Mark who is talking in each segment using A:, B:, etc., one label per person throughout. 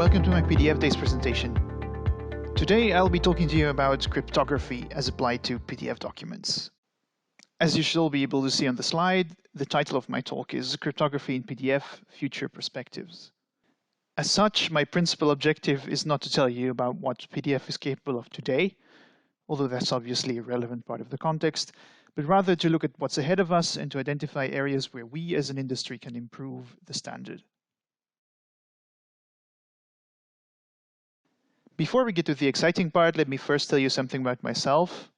A: welcome to my PDF Days presentation. Today I'll be talking to you about cryptography as applied to PDF documents. As you should all be able to see on the slide, the title of my talk is Cryptography in PDF, Future Perspectives. As such, my principal objective is not to tell you about what PDF is capable of today, although that's obviously a relevant part of the context, but rather to look at what's ahead of us and to identify areas where we as an industry can improve the standard. Before we get to the exciting part, let me first tell you something about myself.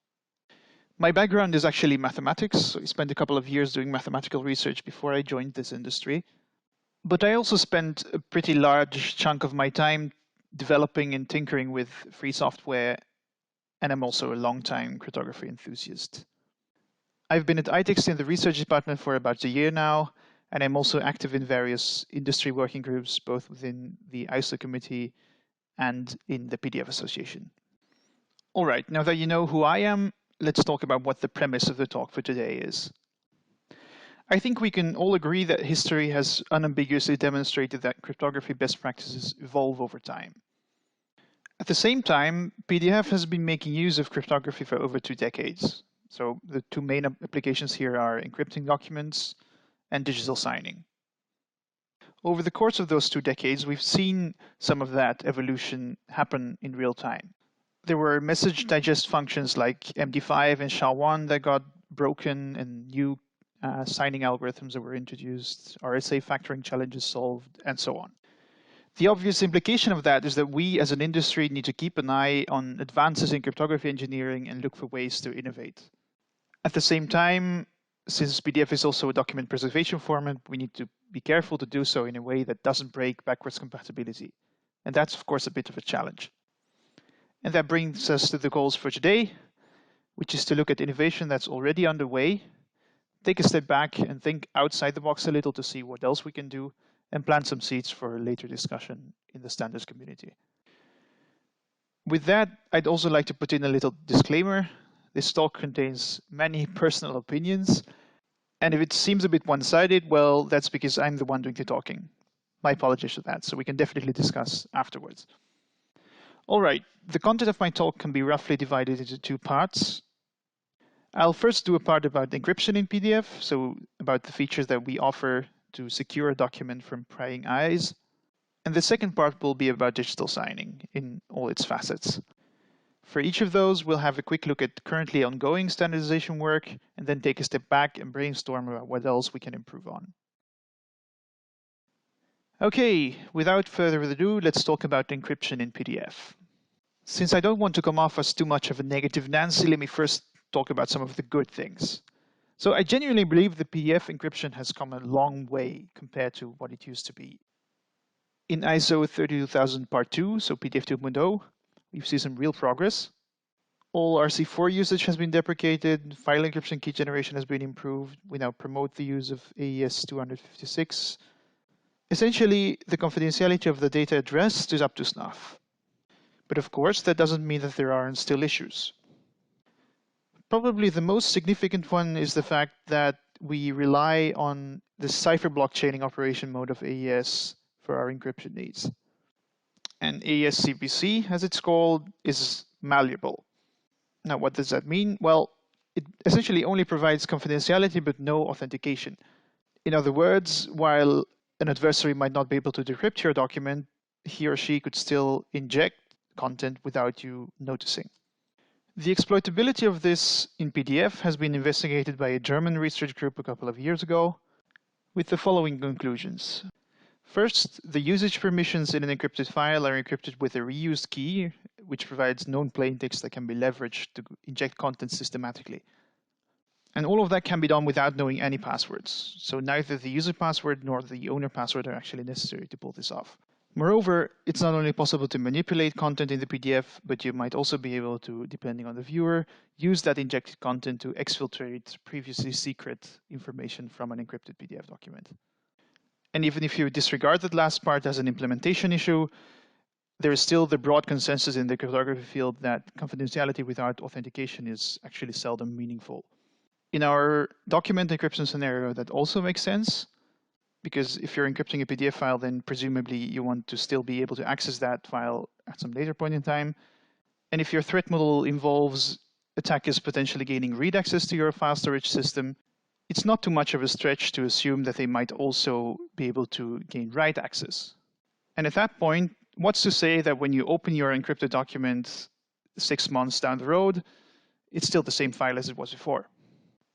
A: My background is actually mathematics, so I spent a couple of years doing mathematical research before I joined this industry. But I also spent a pretty large chunk of my time developing and tinkering with free software, and I'm also a long-time cryptography enthusiast. I've been at iText in the research department for about a year now, and I'm also active in various industry working groups, both within the ISO committee and in the PDF Association. All right, now that you know who I am, let's talk about what the premise of the talk for today is. I think we can all agree that history has unambiguously demonstrated that cryptography best practices evolve over time. At the same time, PDF has been making use of cryptography for over 2 decades. So the two main applications here are encrypting documents and digital signing. Over the course of those 2 decades, we've seen some of that evolution happen in real time. There were message digest functions like MD5 and SHA-1 that got broken, and new signing algorithms that were introduced, RSA factoring challenges solved, and so on. The obvious implication of that is that we as an industry need to keep an eye on advances in cryptography engineering and look for ways to innovate. At the same time, since PDF is also a document preservation format, we need to be careful to do so in a way that doesn't break backwards compatibility. And that's, of course, a bit of a challenge. And that brings us to the goals for today, which is to look at innovation that's already underway, take a step back and think outside the box a little to see what else we can do, and plant some seeds for a later discussion in the standards community. With that, I'd also like to put in a little disclaimer. This talk contains many personal opinions, and if it seems a bit one-sided, well, that's because I'm the one doing the talking. My apologies for that, so we can definitely discuss afterwards. All right, the content of my talk can be roughly divided into 2 parts. I'll first do a part about encryption in PDF, so about the features that we offer to secure a document from prying eyes. And the second part will be about digital signing in all its facets. For each of those, we'll have a quick look at currently ongoing standardization work, and then take a step back and brainstorm about what else we can improve on. Okay, without further ado, let's talk about encryption in PDF. Since I don't want to come off as too much of a negative Nancy, let me first talk about some of the good things. So I genuinely believe the PDF encryption has come a long way compared to what it used to be. In ISO 32000 Part 2, so PDF 2.0, we've seen some real progress. All RC4 usage has been deprecated, file encryption key generation has been improved, we now promote the use of AES 256. Essentially, the confidentiality of the data addressed is up to snuff. But of course, that doesn't mean that there aren't still issues. Probably the most significant one is the fact that we rely on the cipher block chaining operation mode of AES for our encryption needs. And AES CPC, as it's called, is malleable. Now, what does that mean? Well, it essentially only provides confidentiality but no authentication. In other words, while an adversary might not be able to decrypt your document, he or she could still inject content without you noticing. The exploitability of this in PDF has been investigated by a German research group a couple of years ago with the following conclusions. First, the usage permissions in an encrypted file are encrypted with a reused key, which provides known plaintext that can be leveraged to inject content systematically. And all of that can be done without knowing any passwords. So neither the user password nor the owner password are actually necessary to pull this off. Moreover, it's not only possible to manipulate content in the PDF, but you might also be able to, depending on the viewer, use that injected content to exfiltrate previously secret information from an encrypted PDF document. And even if you disregard that last part as an implementation issue, there is still the broad consensus in the cryptography field that confidentiality without authentication is actually seldom meaningful. In our document encryption scenario, that also makes sense, because if you're encrypting a PDF file, then presumably you want to still be able to access that file at some later point in time. And if your threat model involves attackers potentially gaining read access to your file storage system, it's not too much of a stretch to assume that they might also be able to gain write access. And at that point, what's to say that when you open your encrypted document 6 months down the road, it's still the same file as it was before?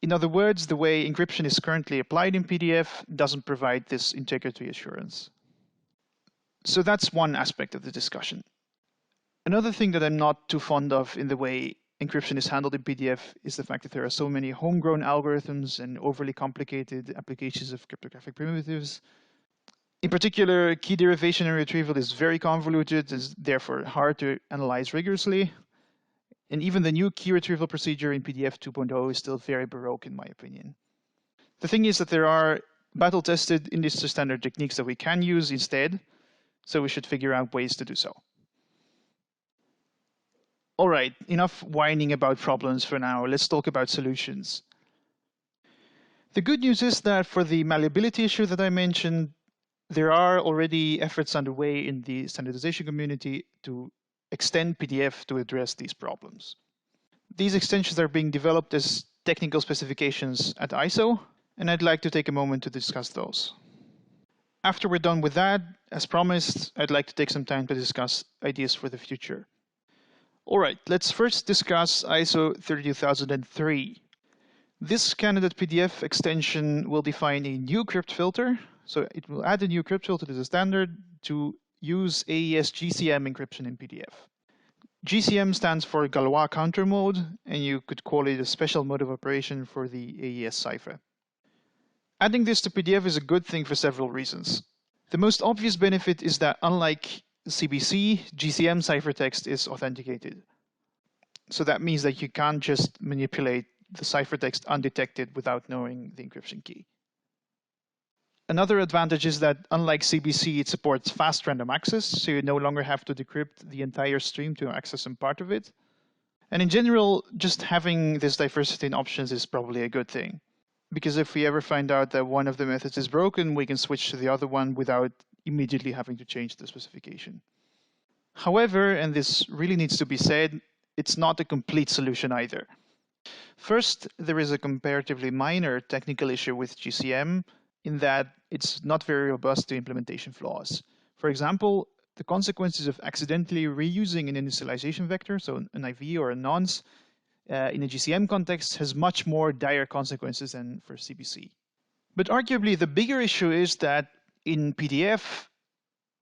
A: In other words, the way encryption is currently applied in PDF doesn't provide this integrity assurance. So that's one aspect of the discussion. Another thing that I'm not too fond of in the way encryption is handled in PDF is the fact that there are so many homegrown algorithms and overly complicated applications of cryptographic primitives. In particular, key derivation and retrieval is very convoluted, is therefore hard to analyze rigorously. And even the new key retrieval procedure in PDF 2.0 is still very baroque in my opinion. The thing is that there are battle-tested industry standard techniques that we can use instead, so we should figure out ways to do so. All right, enough whining about problems for now. Let's talk about solutions. The good news is that for the malleability issue that I mentioned, there are already efforts underway in the standardization community to extend PDF to address these problems. These extensions are being developed as technical specifications at ISO, and I'd like to take a moment to discuss those. After we're done with that, as promised, I'd like to take some time to discuss ideas for the future. All right, let's first discuss ISO 32003. This candidate PDF extension will define a new crypt filter. So it will add a new crypt filter to the standard to use AES GCM encryption in PDF. GCM stands for Galois counter mode, and you could call it a special mode of operation for the AES cipher. Adding this to PDF is a good thing for several reasons. The most obvious benefit is that unlike CBC, GCM ciphertext is authenticated. So that means that you can't just manipulate the ciphertext undetected without knowing the encryption key. Another advantage is that unlike CBC, it supports fast random access, so you no longer have to decrypt the entire stream to access some part of it. And in general, just having this diversity in options is probably a good thing. Because if we ever find out that one of the methods is broken, we can switch to the other one without immediately having to change the specification. However, and this really needs to be said, it's not a complete solution either. First, there is a comparatively minor technical issue with GCM in that it's not very robust to implementation flaws. For example, the consequences of accidentally reusing an initialization vector, so an IV or a nonce, in a GCM context has much more dire consequences than for CBC. But arguably, the bigger issue is that in PDF,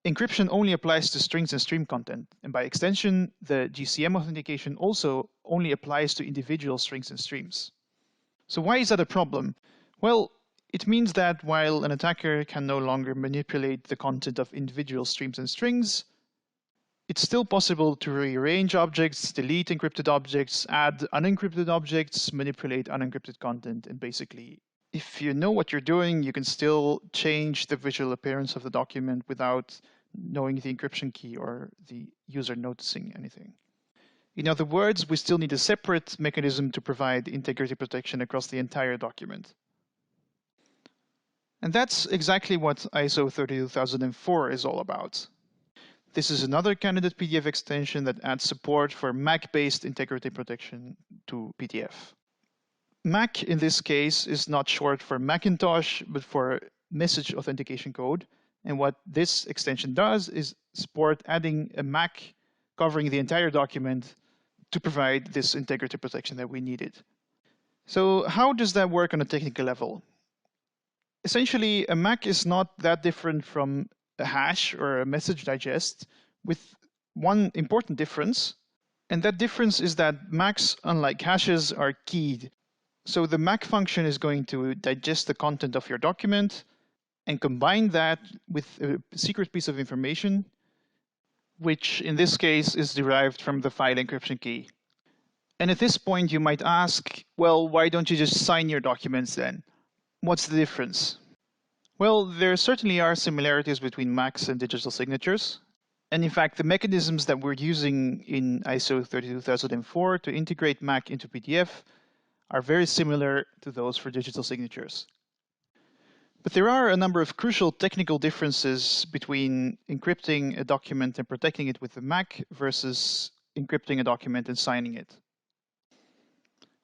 A: encryption only applies to strings and stream content. And by extension, the GCM authentication also only applies to individual strings and streams. So why is that a problem? Well, it means that while an attacker can no longer manipulate the content of individual streams and strings, it's still possible to rearrange objects, delete encrypted objects, add unencrypted objects, manipulate unencrypted content, and basically, if you know what you're doing, you can still change the visual appearance of the document without knowing the encryption key or the user noticing anything. In other words, we still need a separate mechanism to provide integrity protection across the entire document. And that's exactly what ISO 32004 is all about. This is another candidate PDF extension that adds support for MAC-based integrity protection to PDF. MAC in this case is not short for Macintosh, but for message authentication code. And what this extension does is support adding a MAC covering the entire document to provide this integrity protection that we needed. So how does that work on a technical level? Essentially, a MAC is not that different from a hash or a message digest, with one important difference. And that difference is that MACs, unlike hashes, are keyed. So the MAC function is going to digest the content of your document and combine that with a secret piece of information, which in this case is derived from the file encryption key. And at this point, you might ask, well, why don't you just sign your documents then? What's the difference? Well, there certainly are similarities between MACs and digital signatures. And in fact, the mechanisms that we're using in ISO 32004 to integrate MAC into PDF are very similar to those for digital signatures. But there are a number of crucial technical differences between encrypting a document and protecting it with the MAC versus encrypting a document and signing it.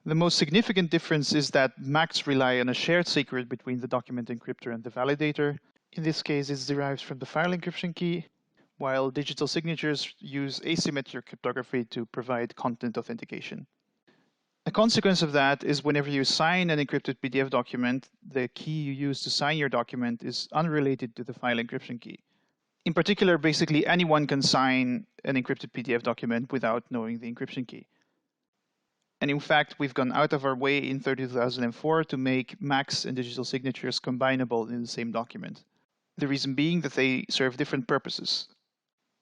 A: The most significant difference is that MACs rely on a shared secret between the document encryptor and the validator. In this case, it's derived from the file encryption key, while digital signatures use asymmetric cryptography to provide content authentication. A consequence of that is whenever you sign an encrypted PDF document, the key you use to sign your document is unrelated to the file encryption key. In particular, basically anyone can sign an encrypted PDF document without knowing the encryption key. And in fact, we've gone out of our way in 2004 to make MACs and digital signatures combinable in the same document. The reason being that they serve different purposes.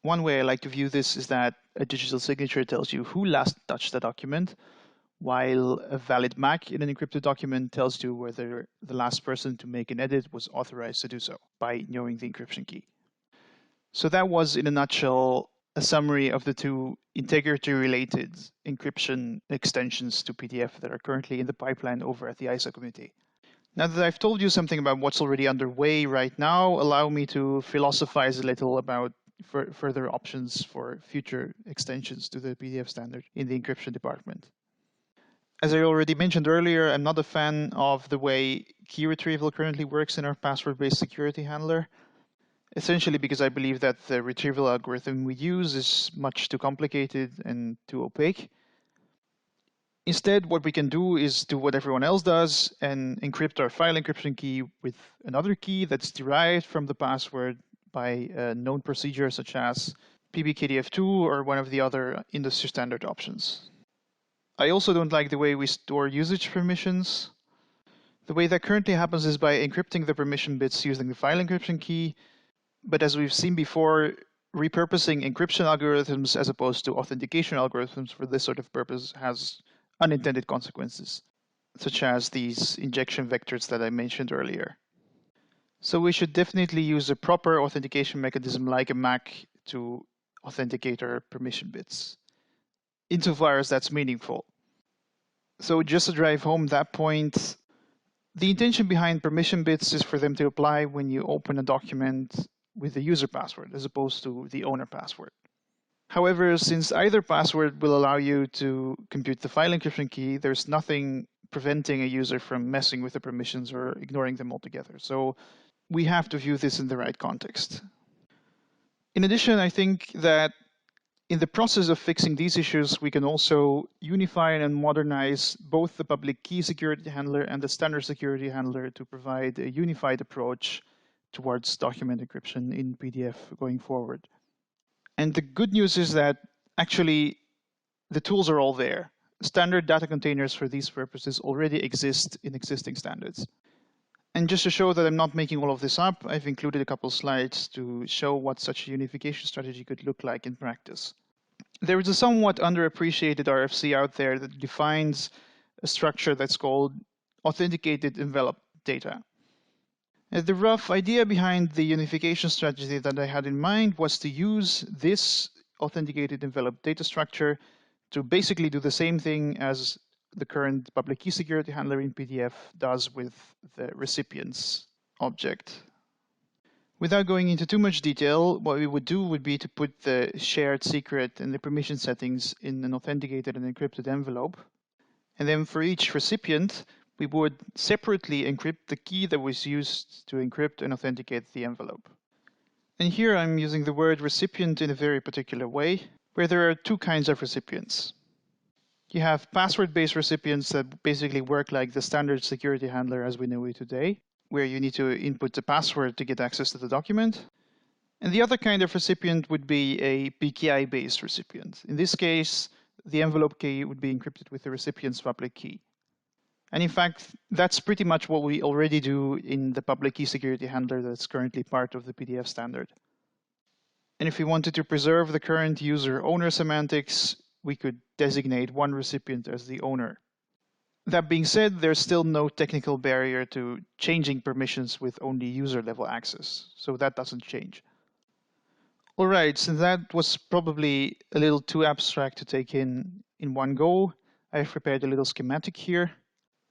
A: One way I like to view this is that a digital signature tells you who last touched the document, while a valid MAC in an encrypted document tells you whether the last person to make an edit was authorized to do so by knowing the encryption key. So that was, in a nutshell, a summary of the two integrity-related encryption extensions to PDF that are currently in the pipeline over at the ISA committee. Now that I've told you something about what's already underway right now, allow me to philosophize a little about further options for future extensions to the PDF standard in the encryption department. As I already mentioned earlier, I'm not a fan of the way key retrieval currently works in our password-based security handler, essentially because I believe that the retrieval algorithm we use is much too complicated and too opaque. Instead, what we can do is do what everyone else does and encrypt our file encryption key with another key that's derived from the password by a known procedure such as PBKDF2 or one of the other industry standard options. I also don't like the way we store usage permissions. The way that currently happens is by encrypting the permission bits using the file encryption key, but as we've seen before, repurposing encryption algorithms as opposed to authentication algorithms for this sort of purpose has unintended consequences, such as these injection vectors that I mentioned earlier. So we should definitely use a proper authentication mechanism like a MAC to authenticate our permission bits, insofar as that's meaningful. So just to drive home that point, the intention behind permission bits is for them to apply when you open a document with the user password as opposed to the owner password. However, since either password will allow you to compute the file encryption key, there's nothing preventing a user from messing with the permissions or ignoring them altogether. So we have to view this in the right context. In addition, I think that in the process of fixing these issues, we can also unify and modernize both the public key security handler and the standard security handler to provide a unified approach towards document encryption in PDF going forward. And the good news is that actually the tools are all there. Standard data containers for these purposes already exist in existing standards. And just to show that I'm not making all of this up, I've included a couple slides to show what such a unification strategy could look like in practice. There is a somewhat underappreciated RFC out there that defines a structure that's called authenticated enveloped data. And the rough idea behind the unification strategy that I had in mind was to use this authenticated enveloped data structure to basically do the same thing as the current public key security handler in PDF does with the recipient's object. Without going into too much detail, what we would do would be to put the shared secret and the permission settings in an authenticated and encrypted envelope. And then for each recipient, we would separately encrypt the key that was used to encrypt and authenticate the envelope. And here I'm using the word recipient in a very particular way, where there are two kinds of recipients. You have password-based recipients that basically work like the standard security handler as we know it today, where you need to input the password to get access to the document. And the other kind of recipient would be a PKI-based recipient. In this case, the envelope key would be encrypted with the recipient's public key. And in fact, that's pretty much what we already do in the public key security handler that's currently part of the PDF standard. And if we wanted to preserve the current user-owner semantics, we could designate one recipient as the owner. That being said, there's still no technical barrier to changing permissions with only user-level access, so that doesn't change. All right, so that was probably a little too abstract to take in one go. I've prepared a little schematic here.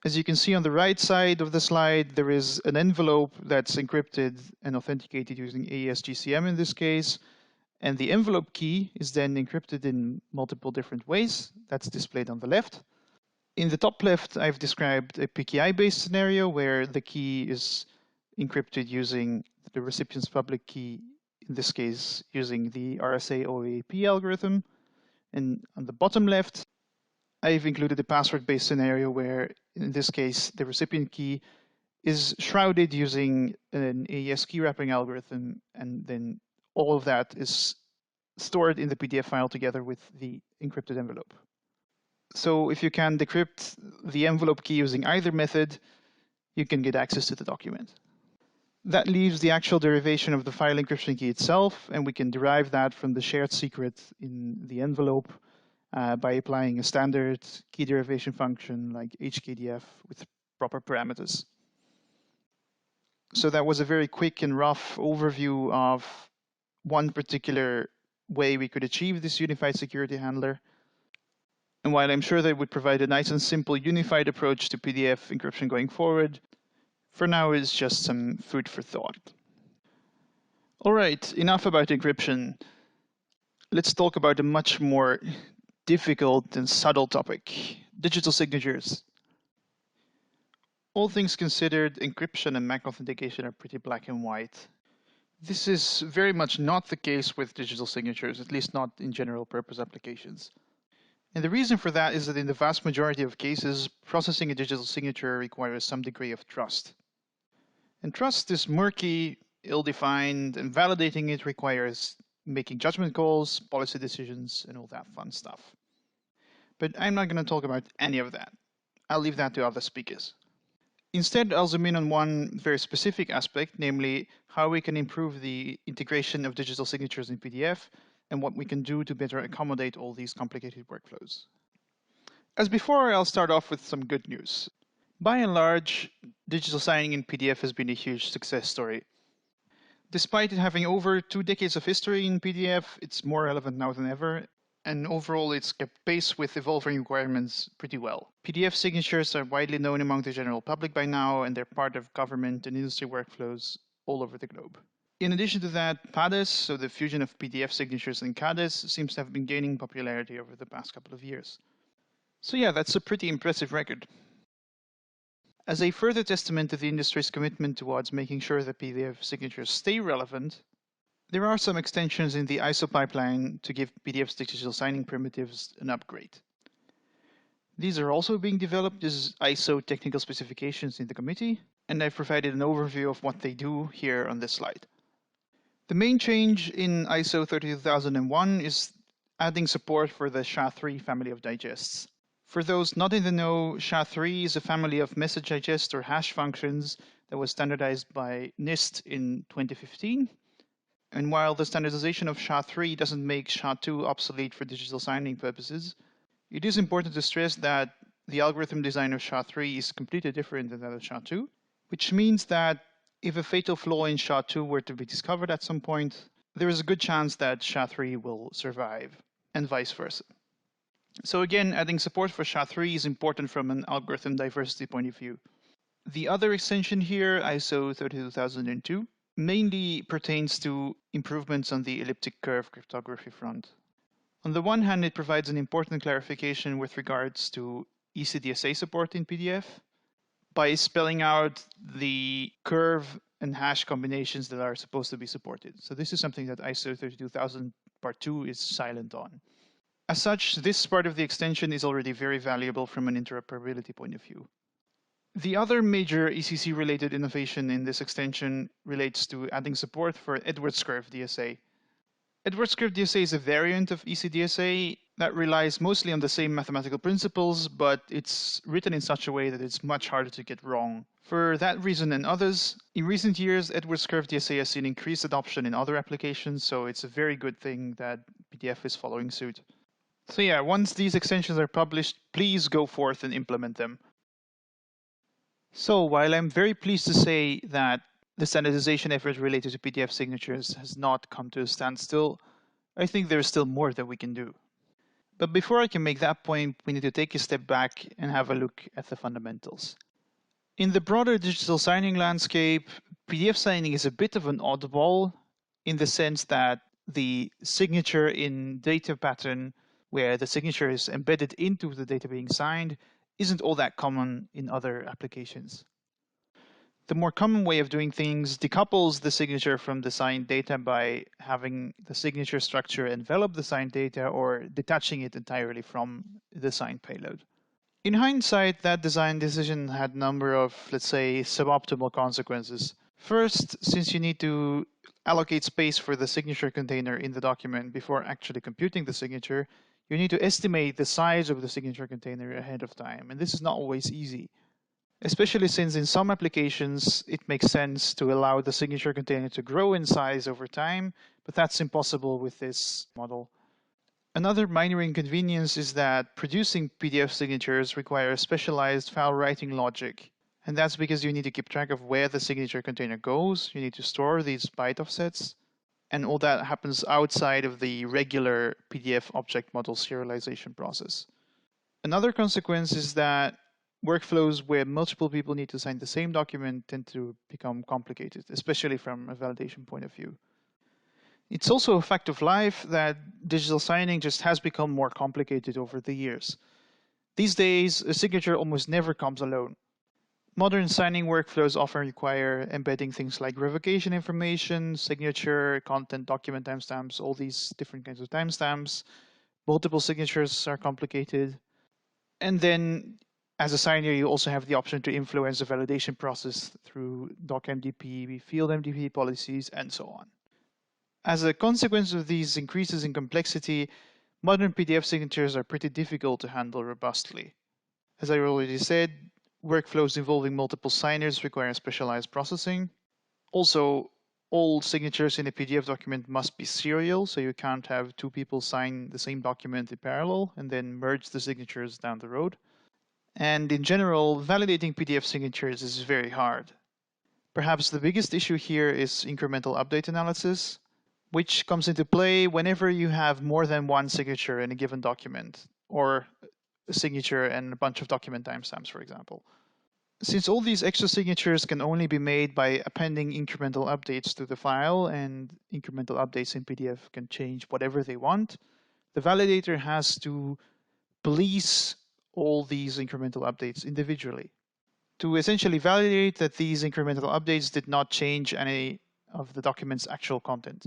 A: As you can see on the right side of the slide, there is an envelope that's encrypted and authenticated using AES-GCM in this case, and the envelope key is then encrypted in multiple different ways. That's displayed on the left. In the top left, I've described a PKI-based scenario where the key is encrypted using the recipient's public key, in this case using the RSA OAP algorithm. And on the bottom left, I've included a password-based scenario where, in this case, the recipient key is shrouded using an AES key wrapping algorithm, and then all of that is stored in the PDF file together with the encrypted envelope. So if you can decrypt the envelope key using either method, you can get access to the document. That leaves the actual derivation of the file encryption key itself, and we can derive that from the shared secret in the envelope by applying a standard key derivation function like HKDF with proper parameters. So that was a very quick and rough overview of one particular way we could achieve this unified security handler. And while I'm sure that would provide a nice and simple unified approach to PDF encryption going forward, for now it's just some food for thought. All right, enough about encryption. Let's talk about a much more difficult and subtle topic, digital signatures. All things considered, encryption and MAC authentication are pretty black and white. This is very much not the case with digital signatures, at least not in general purpose applications. And the reason for that is that in the vast majority of cases, processing a digital signature requires some degree of trust. And trust is murky, ill-defined, and validating it requires making judgment calls, policy decisions, and all that fun stuff. But I'm not going to talk about any of that. I'll leave that to other speakers. Instead, I'll zoom in on one very specific aspect, namely how we can improve the integration of digital signatures in PDF and what we can do to better accommodate all these complicated workflows. As before, I'll start off with some good news. By and large, digital signing in PDF has been a huge success story. Despite it having over 2 decades of history in PDF, it's more relevant now than ever, and overall it's kept pace with evolving requirements pretty well. PDF signatures are widely known among the general public by now, and they're part of government and industry workflows all over the globe. In addition to that, PADES, so the fusion of PDF signatures and CADES, seems to have been gaining popularity over the past couple of years. So yeah, that's a pretty impressive record. As a further testament to the industry's commitment towards making sure that PDF signatures stay relevant, there are some extensions in the ISO pipeline to give PDF's digital signing primitives an upgrade. These are also being developed as ISO technical specifications in the committee, and I've provided an overview of what they do here on this slide. The main change in ISO 32001 is adding support for the SHA-3 family of digests. For those not in the know, SHA-3 is a family of message digest or hash functions that was standardized by NIST in 2015. And while the standardization of SHA-3 doesn't make SHA-2 obsolete for digital signing purposes, it is important to stress that the algorithm design of SHA-3 is completely different than that of SHA-2, which means that if a fatal flaw in SHA-2 were to be discovered at some point, there is a good chance that SHA-3 will survive, and vice versa. So again, adding support for SHA-3 is important from an algorithm diversity point of view. The other extension here, ISO 32002, mainly pertains to improvements on the elliptic curve cryptography front. On the one hand, it provides an important clarification with regards to ECDSA support in PDF by spelling out the curve and hash combinations that are supposed to be supported. So this is something that ISO 32000 Part 2 is silent on. As such, this part of the extension is already very valuable from an interoperability point of view. The other major ECC-related innovation in this extension relates to adding support for Edwards curve DSA. Edwards curve DSA is a variant of ECDSA that relies mostly on the same mathematical principles, but it's written in such a way that it's much harder to get wrong. For that reason and others, in recent years, Edwards curve DSA has seen increased adoption in other applications, so it's a very good thing that PDF is following suit. So yeah, once these extensions are published, please go forth and implement them. So while I'm very pleased to say that the standardization effort related to PDF signatures has not come to a standstill, I think there's still more that we can do. But before I can make that point, we need to take a step back and have a look at the fundamentals. In the broader digital signing landscape, PDF signing is a bit of an oddball in the sense that the signature in data pattern, where the signature is embedded into the data being signed, isn't all that common in other applications. The more common way of doing things decouples the signature from the signed data by having the signature structure envelop the signed data or detaching it entirely from the signed payload. In hindsight, that design decision had a number of, let's say, suboptimal consequences. First, since you need to allocate space for the signature container in the document before actually computing the signature, you need to estimate the size of the signature container ahead of time, and this is not always easy. Especially since in some applications, it makes sense to allow the signature container to grow in size over time, but that's impossible with this model. Another minor inconvenience is that producing PDF signatures requires specialized file writing logic. And that's because you need to keep track of where the signature container goes, you need to store these byte offsets, and all that happens outside of the regular PDF object model serialization process. Another consequence is that workflows where multiple people need to sign the same document tend to become complicated, especially from a validation point of view. It's also a fact of life that digital signing just has become more complicated over the years. These days, a signature almost never comes alone. Modern signing workflows often require embedding things like revocation information, signature, content, document timestamps, all these different kinds of timestamps. Multiple signatures are complicated. And then, as a signer, you also have the option to influence the validation process through docMDP, field MDP policies, and so on. As a consequence of these increases in complexity, modern PDF signatures are pretty difficult to handle robustly. As I already said, workflows involving multiple signers require specialized processing. Also, all signatures in a PDF document must be serial, so you can't have two people sign the same document in parallel and then merge the signatures down the road. And in general, validating PDF signatures is very hard. Perhaps the biggest issue here is incremental update analysis, which comes into play whenever you have more than one signature in a given document, or a signature and a bunch of document timestamps, for example. Since all these extra signatures can only be made by appending incremental updates to the file, and incremental updates in PDF can change whatever they want, the validator has to police all these incremental updates individually to essentially validate that these incremental updates did not change any of the document's actual content.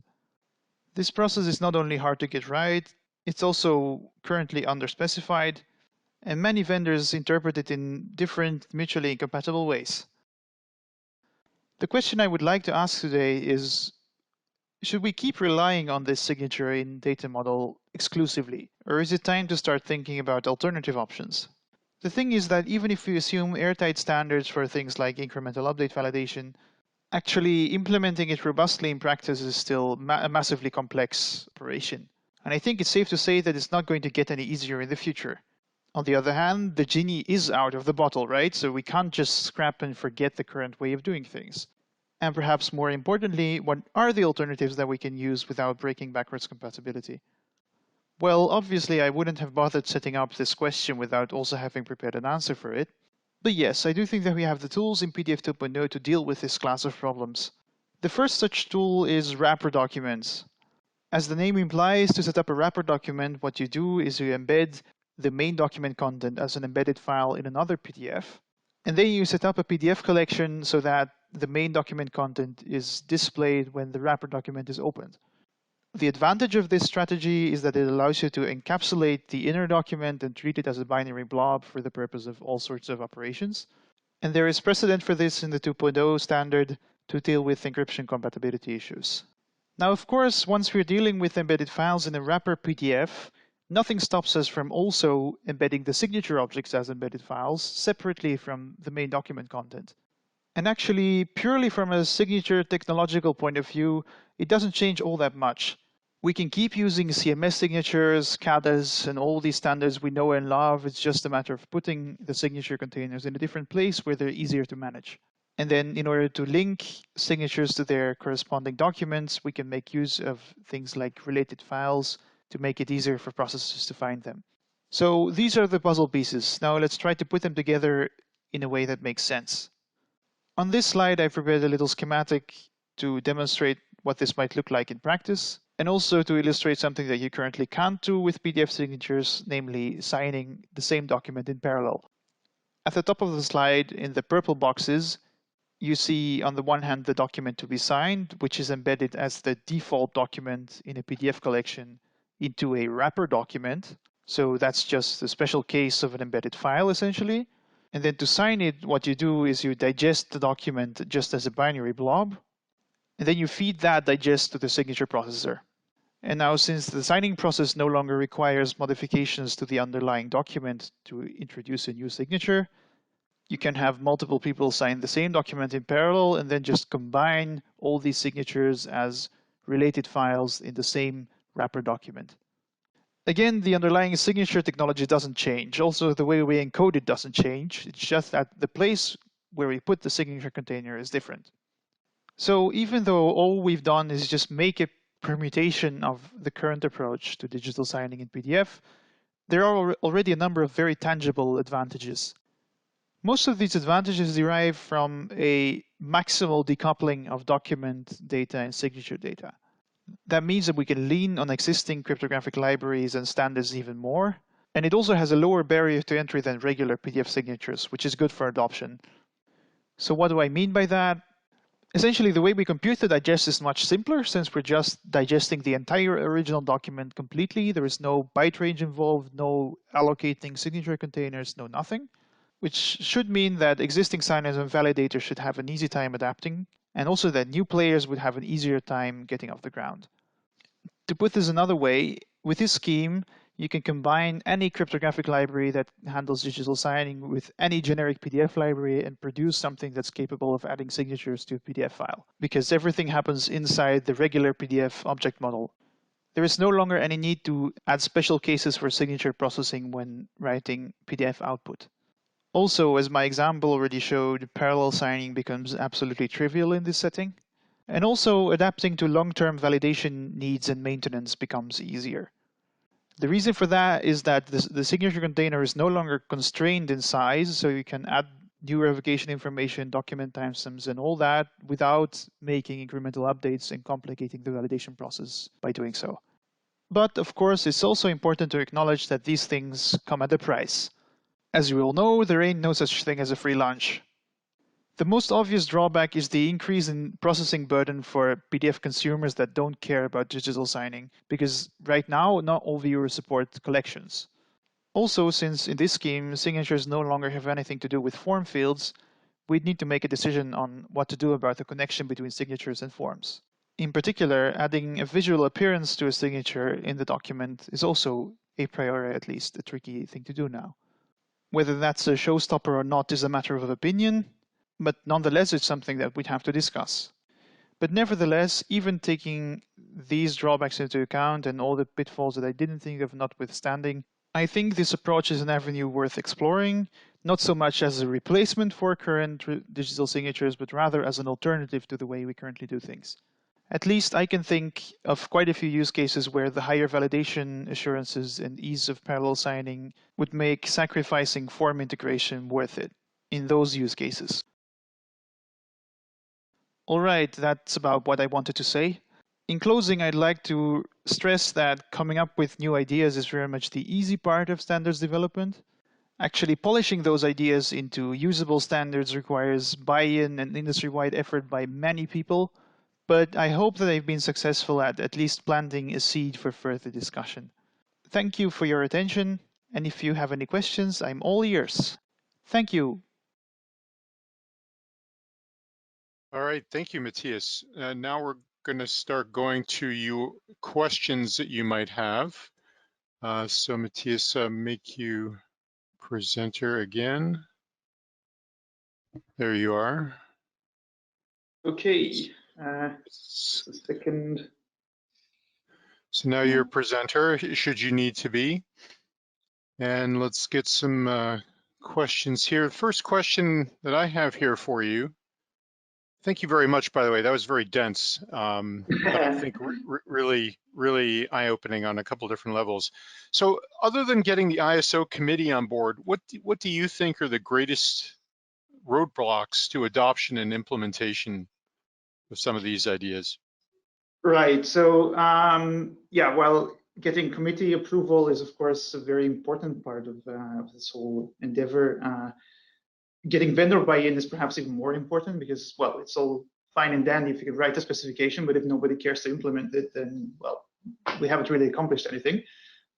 A: This process is not only hard to get right, it's also currently underspecified, and many vendors interpret it in different, mutually incompatible ways. The question I would like to ask today is, should we keep relying on this signature in data model exclusively, or is it time to start thinking about alternative options? The thing is that even if we assume airtight standards for things like incremental update validation, actually implementing it robustly in practice is still a massively complex operation. And I think it's safe to say that it's not going to get any easier in the future. On the other hand, the genie is out of the bottle, right? So we can't just scrap and forget the current way of doing things. And perhaps more importantly, what are the alternatives that we can use without breaking backwards compatibility? Well, obviously, I wouldn't have bothered setting up this question without also having prepared an answer for it. But yes, I do think that we have the tools in PDF 2.0 to deal with this class of problems. The first such tool is wrapper documents. As the name implies, to set up a wrapper document, what you do is you embed the main document content as an embedded file in another PDF. And then you set up a PDF collection so that the main document content is displayed when the wrapper document is opened. The advantage of this strategy is that it allows you to encapsulate the inner document and treat it as a binary blob for the purpose of all sorts of operations. And there is precedent for this in the 2.0 standard to deal with encryption compatibility issues. Now, of course, once we're dealing with embedded files in a wrapper PDF, nothing stops us from also embedding the signature objects as embedded files separately from the main document content. And actually, purely from a signature technological point of view, it doesn't change all that much. We can keep using CMS signatures, CADAs, and all these standards we know and love. It's just a matter of putting the signature containers in a different place where they're easier to manage. And then in order to link signatures to their corresponding documents, we can make use of things like related files to make it easier for processors to find them. So these are the puzzle pieces. Now let's try to put them together in a way that makes sense. On this slide, I've prepared a little schematic to demonstrate what this might look like in practice, and also to illustrate something that you currently can't do with PDF signatures, namely signing the same document in parallel. At the top of the slide, in the purple boxes, you see on the one hand the document to be signed, which is embedded as the default document in a PDF collection into a wrapper document. So that's just a special case of an embedded file, essentially. And then to sign it, what you do is you digest the document just as a binary blob, and then you feed that digest to the signature processor. And now, since the signing process no longer requires modifications to the underlying document to introduce a new signature, you can have multiple people sign the same document in parallel and then just combine all these signatures as related files in the same wrapper document. Again, the underlying signature technology doesn't change. Also, the way we encode it doesn't change. It's just that the place where we put the signature container is different. So even though all we've done is just make a permutation of the current approach to digital signing in PDF, there are already a number of very tangible advantages. Most of these advantages derive from a maximal decoupling of document data and signature data. That means that we can lean on existing cryptographic libraries and standards even more. And it also has a lower barrier to entry than regular PDF signatures, which is good for adoption. So what do I mean by that? Essentially, the way we compute the digest is much simpler since we're just digesting the entire original document completely. There is no byte range involved, no allocating signature containers, no nothing, which should mean that existing signers and validators should have an easy time adapting, and also that new players would have an easier time getting off the ground. To put this another way, with this scheme, you can combine any cryptographic library that handles digital signing with any generic PDF library and produce something that's capable of adding signatures to a PDF file, because everything happens inside the regular PDF object model. There is no longer any need to add special cases for signature processing when writing PDF output. Also, as my example already showed, parallel signing becomes absolutely trivial in this setting. And also, adapting to long-term validation needs and maintenance becomes easier. The reason for that is that the signature container is no longer constrained in size, so you can add new revocation information, document timestamps, and all that without making incremental updates and complicating the validation process by doing so. But of course, it's also important to acknowledge that these things come at a price. As you all know, there ain't no such thing as a free lunch. The most obvious drawback is the increase in processing burden for PDF consumers that don't care about digital signing, because right now, not all viewers support collections. Also, since in this scheme, signatures no longer have anything to do with form fields, we'd need to make a decision on what to do about the connection between signatures and forms. In particular, adding a visual appearance to a signature in the document is also, a priori at least, a tricky thing to do now. Whether that's a showstopper or not is a matter of opinion, but nonetheless it's something that we'd have to discuss. But nevertheless, even taking these drawbacks into account and all the pitfalls that I didn't think of notwithstanding, I think this approach is an avenue worth exploring, not so much as a replacement for current digital signatures, but rather as an alternative to the way we currently do things. At least I can think of quite a few use cases where the higher validation assurances and ease of parallel signing would make sacrificing form integration worth it in those use cases. All right, that's about what I wanted to say. In closing, I'd like to stress that coming up with new ideas is very much the easy part of standards development. Actually polishing those ideas into usable standards requires buy-in and industry-wide effort by many people. But I hope that I've been successful at least planting a seed for further discussion. Thank you for your attention, and if you have any questions, I'm all ears. Thank you.
B: All right, thank you, Matthias. Now we're going to start going to you questions that you might have. So Matthias, make you presenter again. There you are.
A: Okay, just a second.
B: So now you're a presenter, should you need to be. And let's get some questions here. The first question that I have here for you Thank you very much, by the way. That was very dense, but I think really, really eye-opening on a couple different levels. So other than getting the ISO committee on board, what do you think are the greatest roadblocks to adoption and implementation of some of these ideas?
A: Right. So yeah, well, getting committee approval is of course a very important part of this whole endeavor. Getting vendor buy-in is perhaps even more important because, well, it's all fine and dandy if you can write a specification, but if nobody cares to implement it, then, well, we haven't really accomplished anything.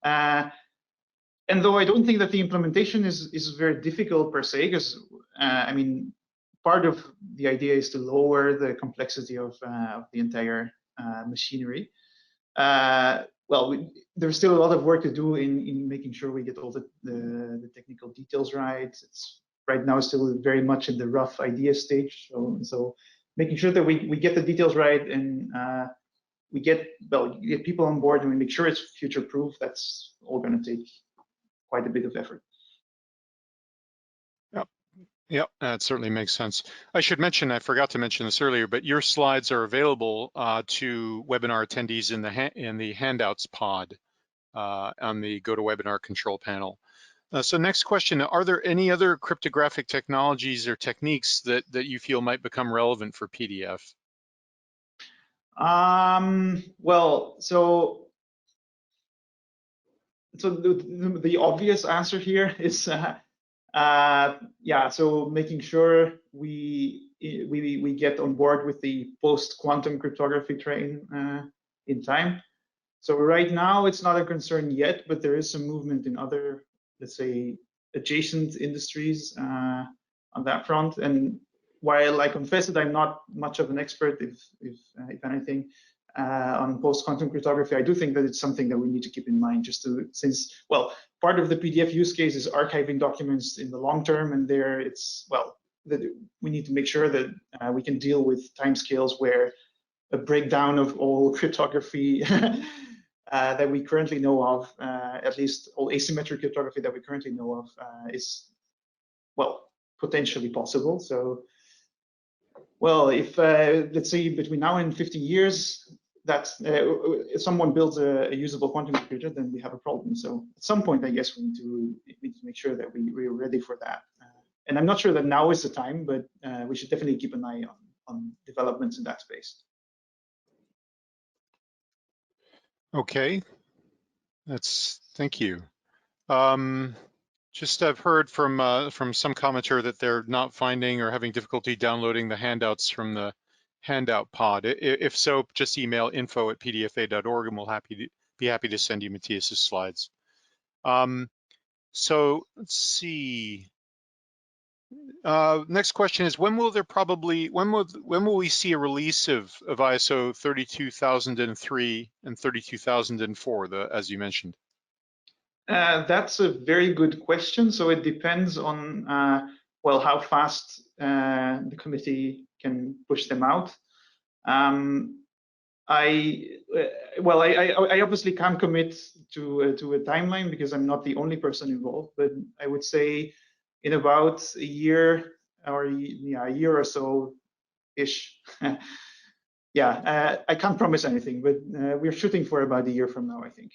A: And though I don't think that the implementation is very difficult per se, because I mean, part of the idea is to lower the complexity of the entire machinery. Well, there's still a lot of work to do in making sure we get all the technical details right. It's right now still very much in the rough idea stage. So making sure that we get the details right and we get people on board and we make sure it's future proof. That's all going to take quite a bit of effort.
B: Yep, that certainly makes sense. I should mention, I forgot to mention this earlier, but your slides are available to webinar attendees in the handouts pod on the GoToWebinar control panel. So next question, are there any other cryptographic technologies or techniques that you feel might become relevant for PDF?
A: Well, so the obvious answer here is yeah, so making sure we get on board with the post-quantum cryptography train in time. So right now it's not a concern yet, but there is some movement in other, let's say, adjacent industries on that front. And while I confess that I'm not much of an expert, if anything, on post-quantum cryptography, I do think that it's something that we need to keep in mind, just to, since, well, part of the PDF use case is archiving documents in the long term, and there it's, well, that we need to make sure that we can deal with timescales where a breakdown of all cryptography that we currently know of, at least all asymmetric cryptography that we currently know of, is, well, potentially possible. So, well, if let's say between now and 50 years, that if someone builds a usable quantum computer, then we have a problem. So at some point, I guess we need to make sure that we're ready for that. And I'm not sure that now is the time, but we should definitely keep an eye on developments in that space.
B: Okay, thank you. Just I've heard from some commenter that they're not finding or having difficulty downloading the handouts from the handout pod. If so, just email info@pdfa.org and we'll be happy to send you Matthias's slides. So let's see. Next question is, when will we see a release of ISO 32003 and 32004, as you mentioned?
A: That's a very good question. So it depends on, well, how fast the committee can push them out. I obviously can't commit to a timeline because I'm not the only person involved, but I would say in about a year or a year or so ish. Yeah, I can't promise anything, but we're shooting for about a year from now, I think.